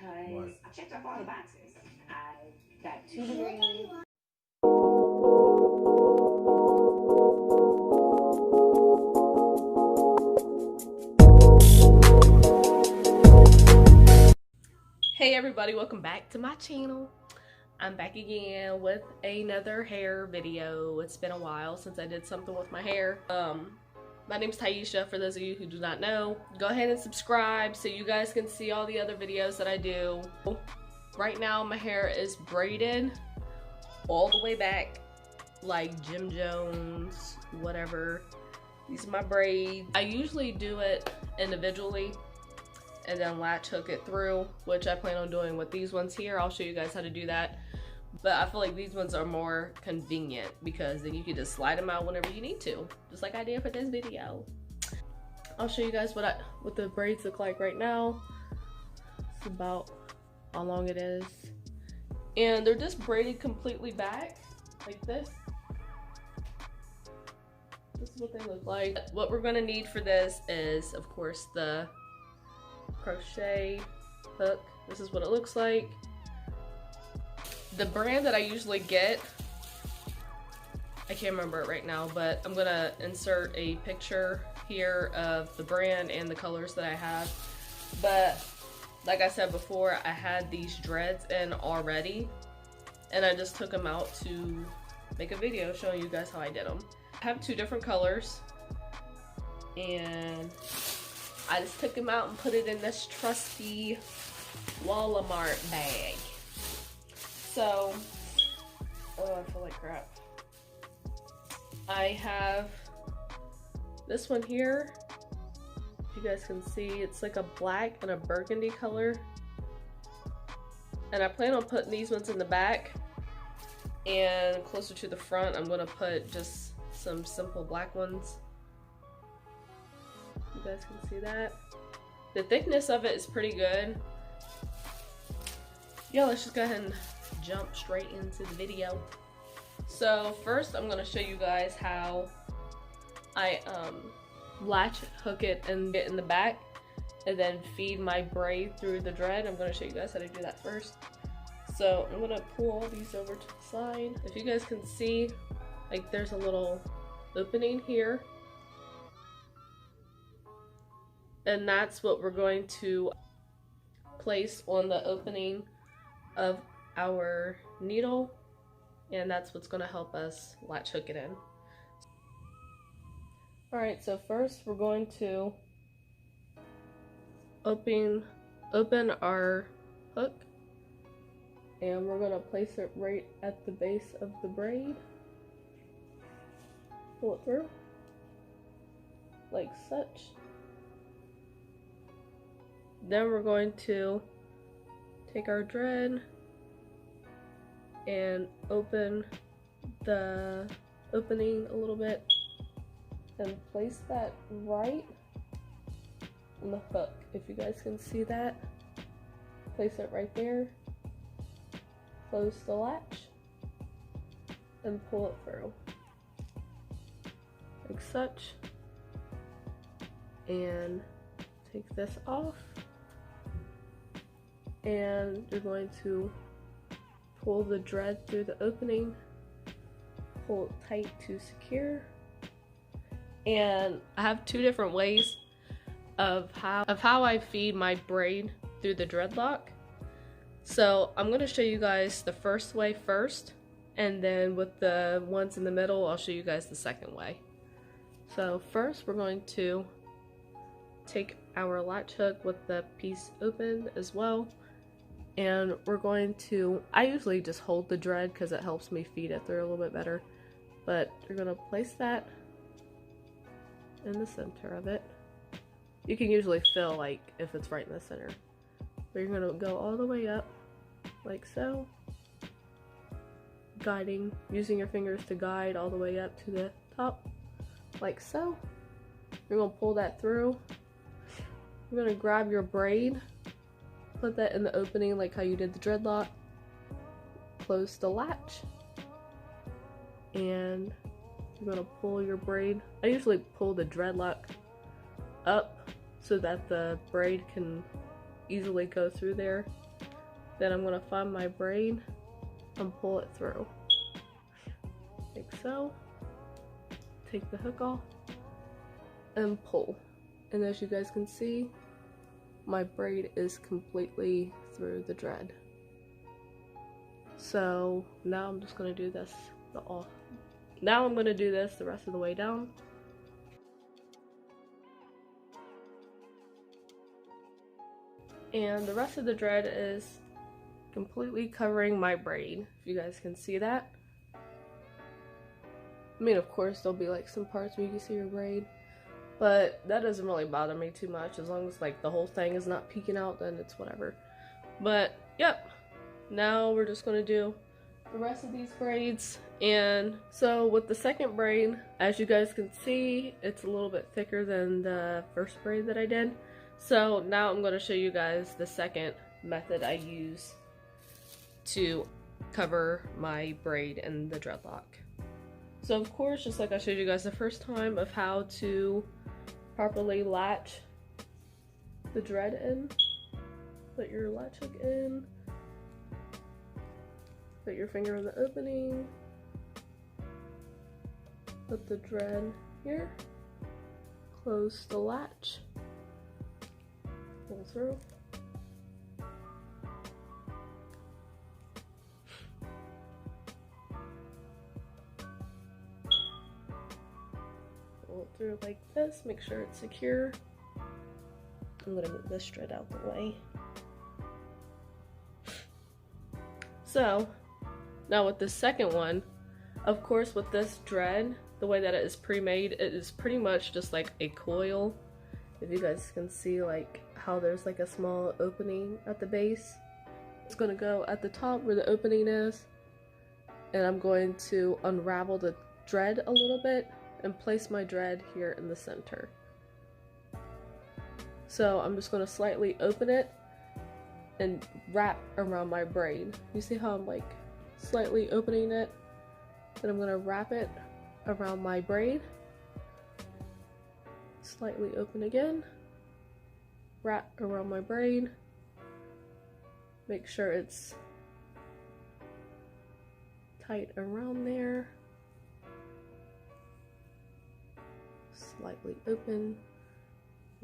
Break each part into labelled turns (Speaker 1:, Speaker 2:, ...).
Speaker 1: because I checked off all the boxes. I got 2 degrees.
Speaker 2: Hey everybody, welcome back to my channel. I'm back again with another hair video. It's been a while since I did something with my hair. My name's Tyeisha, for those of you who do not know. Go ahead and subscribe so you guys can see all the other videos that I do. Right now my hair is braided all the way back like Jim Jones, whatever. These are my braids. I usually do it individually and then latch hook it through, which I plan on doing with these ones here. I'll show you guys how to do that. But I feel like these ones are more convenient because then you can just slide them out whenever you need to, just like I did for this video. I'll show you guys what the braids look like right now. It's about how long it is. And they're just braided completely back, like this. This is what they look like. What we're gonna need for this is, of course, the crochet hook. This is what it looks like. The brand that I usually get, I can't remember it right now, but I'm gonna insert a picture here of the brand and the colors that I have. But like I said before, I had these dreads in already and I just took them out to make a video showing you guys how I did them. I have 2 different colors and I just took them out and put it in this trusty Walmart bag. So, oh, I feel like crap. I have this one here. If you guys can see, it's like a black and a burgundy color. And I plan on putting these ones in the back. And closer to the front, I'm gonna put just some simple black ones. You guys can see that. The thickness of it is pretty good. Yeah, let's just go ahead and jump straight into the video. So first I'm going to show you guys how I latch hook it and get in the back and then feed my braid through the dread. I'm going to show you guys how to do that first. So I'm going to pull all these over to the side. If you guys can see, like, there's a little opening here. And that's what we're going to place on the opening of our needle, and that's what's going to help us latch hook it in. Alright, so first we're going to open our hook, and we're going to place it right at the base of the braid. Pull it through like such. Then we're going to take our dread and open the opening a little bit and place that right on the hook. If you guys can see that, place it right there, close the latch, and pull it through like such, and take this off. And you're going to pull the dread through the opening, pull it tight to secure. And I have 2 different ways of how I feed my braid through the dreadlock. So I'm going to show you guys the first way first, and then with the ones in the middle I'll show you guys the second way. So first we're going to take our latch hook with the piece open as well. And we're going to, I usually just hold the dread because it helps me feed it through a little bit better. But you're going to place that in the center of it. You can usually feel like if it's right in the center. But you're going to go all the way up like so. Guiding, using your fingers to guide all the way up to the top like so. You're going to pull that through. You're going to grab your braid. Put that in the opening like how you did the dreadlock. Close the latch. And you're going to pull your braid. I usually pull the dreadlock up so that the braid can easily go through there. Then I'm gonna find my braid and pull it through. Like so. Take the hook off and pull. And as you guys can see, my braid is completely through the dread. So now I'm just gonna do this now I'm gonna do this the rest of the way down. And the rest of the dread is completely covering my braid, if you guys can see that. I mean, of course, there'll be like some parts where you can see your braid, but that doesn't really bother me too much. As long as like the whole thing is not peeking out, then it's whatever. But yep, now we're just gonna do the rest of these braids. And so with the second braid, as you guys can see, it's a little bit thicker than the first braid that I did. So now I'm gonna show you guys the second method I use to cover my braid and the dreadlock. So of course, just like I showed you guys the first time of how to properly latch the dread in. Put your latch hook in. Put your finger in the opening. Put the dread here. Close the latch. Pull through. Pull it through like this, make sure it's secure. I'm gonna move this thread out the way. So, now with the second one, of course with this dread, the way that it is pre-made, it is pretty much just like a coil. If you guys can see like how there's like a small opening at the base. It's gonna go at the top where the opening is, and I'm going to unravel the dread a little bit and place my dread here in the center. So I'm just going to slightly open it and wrap around my braid. You see how I'm like slightly opening it? Then I'm going to wrap it around my braid. Slightly open again. Wrap around my braid. Make sure it's tight around there. Slightly open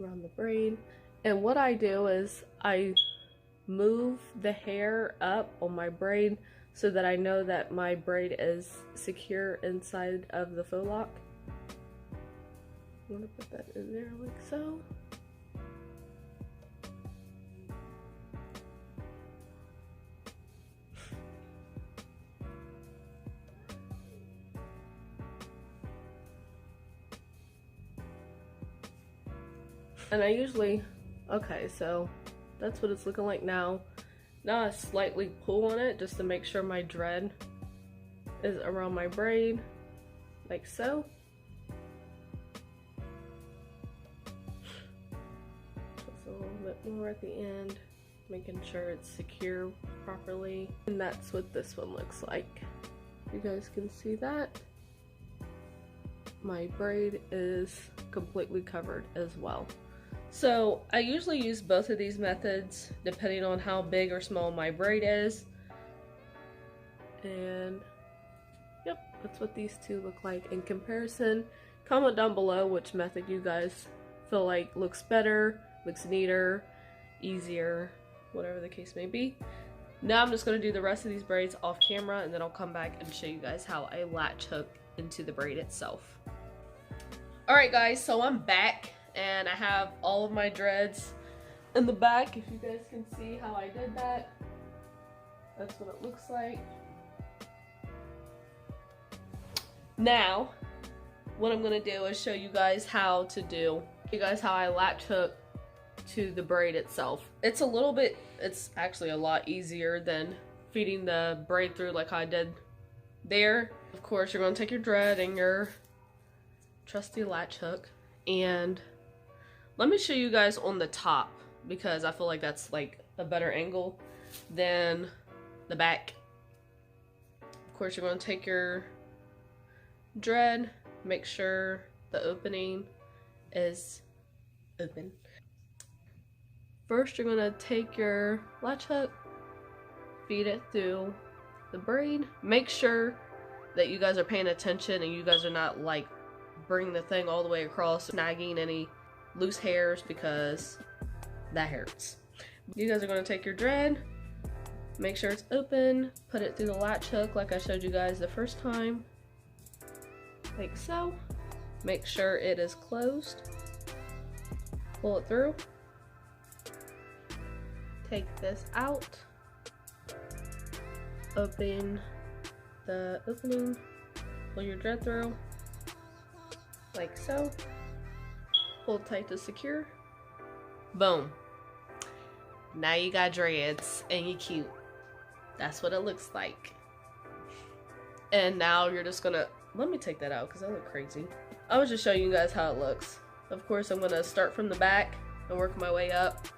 Speaker 2: around the braid. And what I do is I move the hair up on my braid so that I know that my braid is secure inside of the faux lock. I'm gonna put that in there like so. And I usually, okay, so that's what it's looking like now. Now I slightly pull on it just to make sure my dread is around my braid, like so. Just a little bit more at the end, making sure it's secure properly. And that's what this one looks like. You guys can see that. My braid is completely covered as well. So I usually use both of these methods depending on how big or small my braid is. And yep, that's what these two look like in comparison. Comment down below which method you guys feel like looks better, looks neater, easier, whatever the case may be. Now I'm just going to do the rest of these braids off camera, and then I'll come back and show you guys how I latch hook into the braid itself. Alright guys, so I'm back. And I have all of my dreads in the back. If you guys can see how I did that, that's what it looks like. Now, what I'm gonna do is show you guys how I latch hook to the braid itself. It's actually a lot easier than feeding the braid through like I did there. Of course, you're gonna take your dread and your trusty latch hook, and let me show you guys on the top because I feel like that's like a better angle than the back. Of course, you're going to take your dread, make sure the opening is open. First, you're going to take your latch hook feed it through the braid. Make sure that you guys are paying attention and you guys are not like bringing the thing all the way across, snagging any loose hairs, because that hurts. You guys are going to take your dread, make sure it's open, put it through the latch hook like I showed you guys the first time, like so. Make sure it is closed, pull it through, take this out, open the opening, pull your dread through, like so, pull tight to secure, boom. Now you got dreads and you cute. That's what it looks like. And now you're just gonna, let me take that out because I look crazy. I was just showing you guys how it looks. Of course, I'm gonna start from the back and work my way up.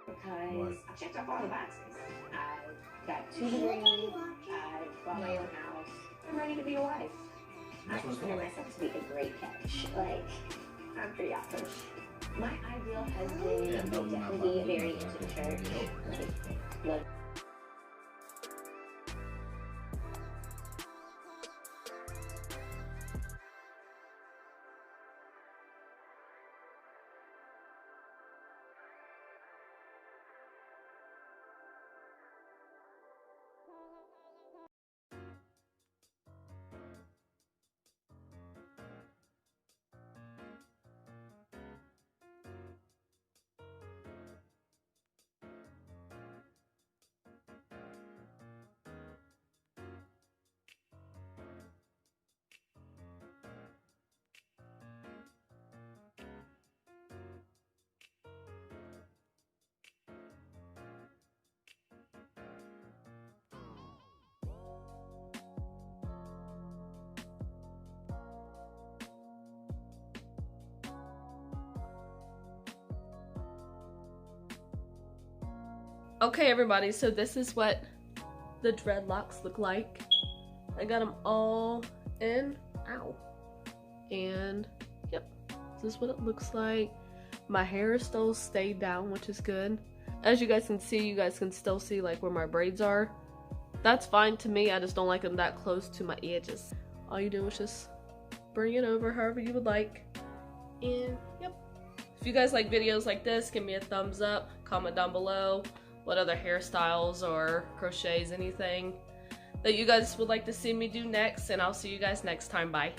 Speaker 1: Because I checked off all the boxes. I got 2 degrees, I bought my own house, I'm ready to be a wife. I consider myself to be a great catch. Like, I'm pretty awesome. My ideal husband would definitely be very into church. Like,
Speaker 2: Okay everybody, so this is what the dreadlocks look like. I got them all in, ow, and yep, this is what it looks like. My hair still stayed down, which is good. As you guys can see, you guys can still see like where my braids are. That's fine to me, I just don't like them that close to my edges. All you do is just bring it over however you would like, and yep. If you guys like videos like this, give me a thumbs up, comment down below what other hairstyles or crochets, anything that you guys would like to see me do next, and I'll see you guys next time. Bye.